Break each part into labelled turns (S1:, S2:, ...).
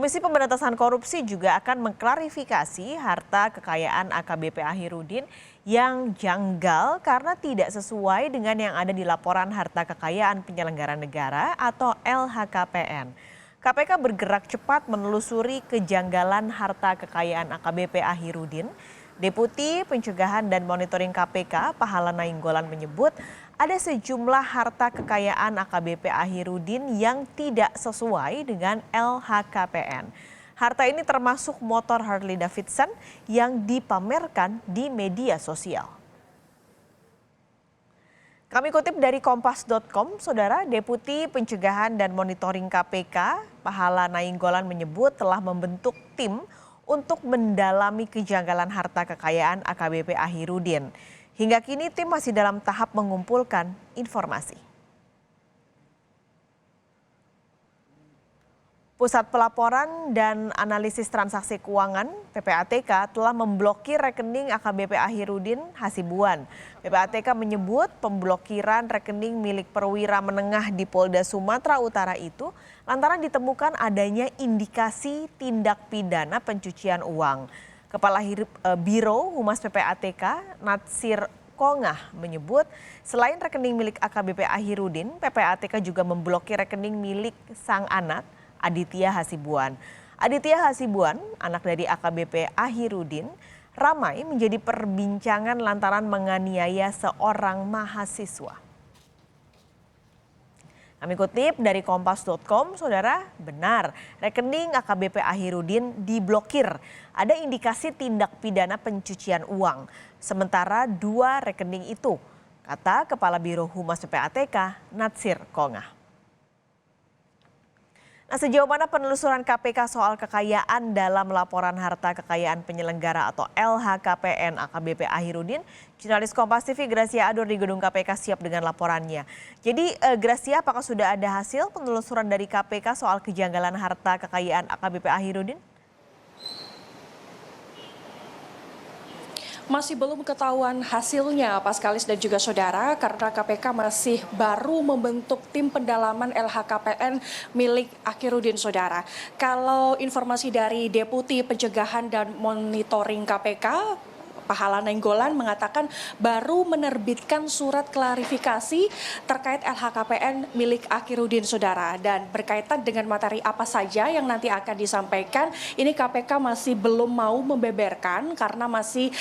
S1: Komisi Pemberantasan Korupsi juga akan mengklarifikasi harta kekayaan AKBP Ahirudin yang janggal karena tidak sesuai dengan yang ada di laporan harta kekayaan penyelenggara negara atau LHKPN. KPK bergerak cepat menelusuri kejanggalan harta kekayaan AKBP Ahirudin. Deputi Pencegahan dan Monitoring KPK Pahala Nainggolan menyebut ada sejumlah harta kekayaan AKBP Ahirudin yang tidak sesuai dengan LHKPN. Harta ini termasuk motor Harley Davidson yang dipamerkan di media sosial. Kami kutip dari kompas.com, Saudara, Deputi Pencegahan dan Monitoring KPK Pahala Nainggolan menyebut telah membentuk tim untuk mendalami kejanggalan harta kekayaan AKBP Ahirudin. Hingga kini tim masih dalam tahap mengumpulkan informasi. Pusat Pelaporan dan Analisis Transaksi Keuangan (PPATK) telah memblokir rekening AKBP Ahirudin Hasibuan. PPATK menyebut pemblokiran rekening milik perwira menengah di Polda Sumatera Utara itu lantaran ditemukan adanya indikasi tindak pidana pencucian uang. Kepala Biro Humas PPATK, Natsir Kongah, menyebut selain rekening milik AKBP Ahirudin, PPATK juga memblokir rekening milik sang anak, Aditya Hasibuan. Aditya Hasibuan, anak dari AKBP Ahirudin, ramai menjadi perbincangan lantaran menganiaya seorang mahasiswa. Kami kutip dari kompas.com, Saudara, benar rekening AKBP Ahirudin diblokir. Ada indikasi tindak pidana pencucian uang. Sementara 2 rekening itu, kata Kepala Biro Humas PPATK, Natsir Kongah. Nah, sejauh mana penelusuran KPK soal kekayaan dalam laporan harta kekayaan penyelenggara atau LHKPN AKBP Ahirudin? Jurnalis Kompas TV Gracia Adur di gedung KPK siap dengan laporannya. Jadi Gracia, apakah sudah ada hasil penelusuran dari KPK soal kejanggalan harta kekayaan AKBP Ahirudin?
S2: Masih belum ketahuan hasilnya, Paskalis dan juga Saudara, karena KPK masih baru membentuk tim pendalaman LHKPN milik Ahirudin, Saudara. Kalau informasi dari Deputi Pencegahan dan Monitoring KPK, Pahala Nainggolan mengatakan baru menerbitkan surat klarifikasi terkait LHKPN milik Ahirudin, Saudara. Dan berkaitan dengan materi apa saja yang nanti akan disampaikan, ini KPK masih belum mau membeberkan karena masih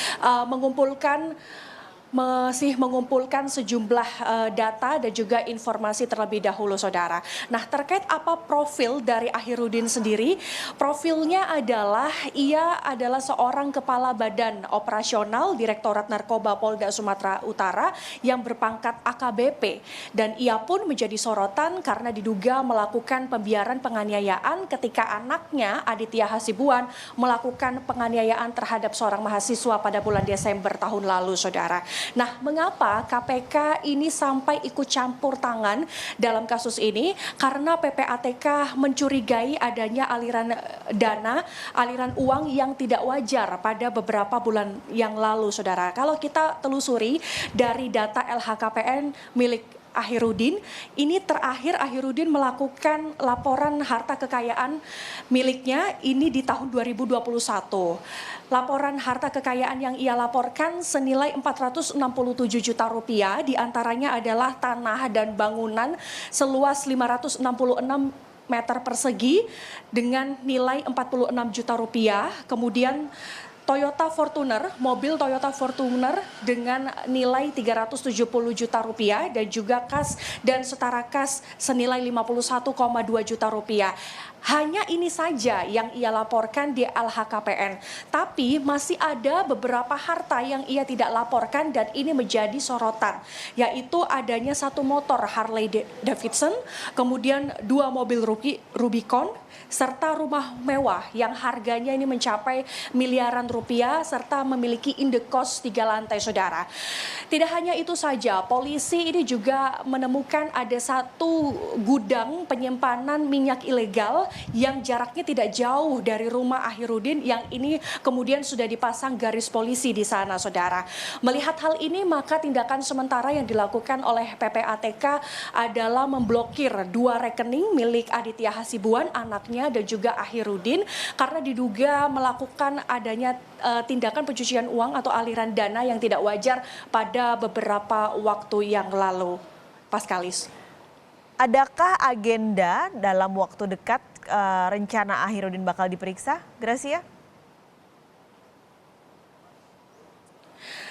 S2: mengumpulkan sejumlah data dan juga informasi terlebih dahulu, Saudara. Nah, terkait apa profil dari Ahirudin sendiri, profilnya adalah ia adalah seorang kepala badan operasional Direktorat Narkoba Polda Sumatera Utara yang berpangkat AKBP. Dan ia pun menjadi sorotan karena diduga melakukan pembiaran penganiayaan ketika anaknya Aditya Hasibuan melakukan penganiayaan terhadap seorang mahasiswa pada bulan Desember tahun lalu, Saudara. Nah, mengapa KPK ini sampai ikut campur tangan dalam kasus ini? Karena PPATK mencurigai adanya aliran dana, aliran uang yang tidak wajar pada beberapa bulan yang lalu, Saudara. Kalau kita telusuri dari data LHKPN milik Ahirudin, ini terakhir Ahirudin melakukan laporan harta kekayaan miliknya ini di tahun 2021. Laporan harta kekayaan yang ia laporkan senilai 467 juta rupiah, diantaranya adalah tanah dan bangunan seluas 566 meter persegi dengan nilai 46 juta rupiah, kemudian Toyota Fortuner, mobil Toyota Fortuner dengan nilai 370 juta rupiah dan juga kas dan setara kas senilai 51,2 juta rupiah. Hanya ini saja yang ia laporkan di LHKPN. Tapi masih ada beberapa harta yang ia tidak laporkan dan ini menjadi sorotan. Yaitu adanya 1 motor Harley Davidson, kemudian 2 mobil Rubicon, serta rumah mewah yang harganya ini mencapai miliaran rupiah serta memiliki indekos 3 lantai, Saudara. Tidak hanya itu saja, polisi ini juga menemukan ada 1 gudang penyimpanan minyak ilegal mal yang jaraknya tidak jauh dari rumah Ahirudin yang ini kemudian sudah dipasang garis polisi di sana, saudara. Melihat hal ini, maka tindakan sementara yang dilakukan oleh PPATK adalah memblokir 2 rekening milik Aditya Hasibuan, anaknya, dan juga Ahirudin karena diduga melakukan adanya tindakan pencucian uang atau aliran dana yang tidak wajar pada beberapa waktu yang lalu. Paskalis.
S1: Adakah agenda dalam waktu dekat rencana Ahirudin bakal diperiksa, Gracia?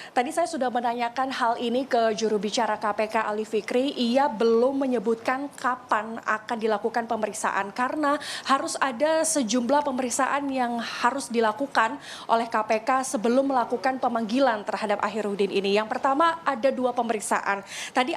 S2: Tadi saya sudah menanyakan hal ini ke juru bicara KPK Ali Fikri. Ia belum menyebutkan kapan akan dilakukan pemeriksaan karena harus ada sejumlah pemeriksaan yang harus dilakukan oleh KPK sebelum melakukan pemanggilan terhadap Ahirudin ini. Yang pertama ada 2 pemeriksaan. Tadi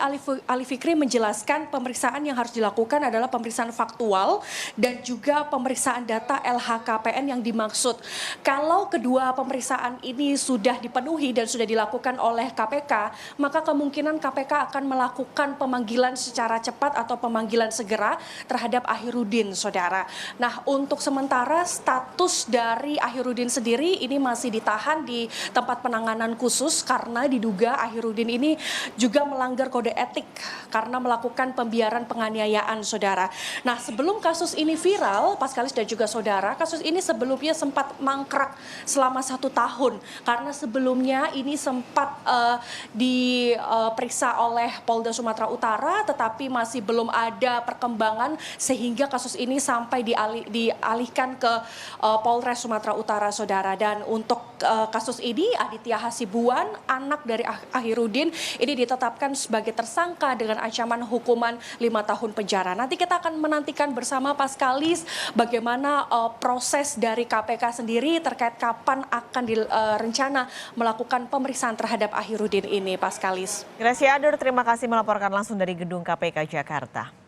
S2: Ali Fikri menjelaskan pemeriksaan yang harus dilakukan adalah pemeriksaan faktual dan juga pemeriksaan data LHKPN yang dimaksud. Kalau kedua pemeriksaan ini sudah dipenuhi dan sudah dilakukan oleh KPK, maka kemungkinan KPK akan melakukan pemanggilan secara cepat atau pemanggilan segera terhadap Ahirudin, saudara. Nah, untuk sementara status dari Ahirudin sendiri ini masih ditahan di tempat penanganan khusus karena diduga Ahirudin ini juga melanggar kode etik karena melakukan pembiaran penganiayaan, saudara. Nah, sebelum kasus ini viral, Paskalis dan juga saudara, kasus ini sebelumnya sempat mangkrak selama 1 tahun karena sebelumnya ini sempat diperiksa oleh Polda Sumatera Utara, tetapi masih belum ada perkembangan sehingga kasus ini sampai dialihkan ke Polres Sumatera Utara, saudara. Dan untuk kasus ini Aditya Hasibuan, anak dari Ahirudin, ini ditetapkan sebagai tersangka dengan ancaman hukuman 5 tahun penjara. Nanti kita akan menantikan bersama Paskalis bagaimana proses dari KPK sendiri terkait kapan akan direncana melakukan pemeriksaan terhadap Ahirudin ini, Paskalis.
S1: Gracia Adur, terima kasih melaporkan langsung dari Gedung KPK Jakarta.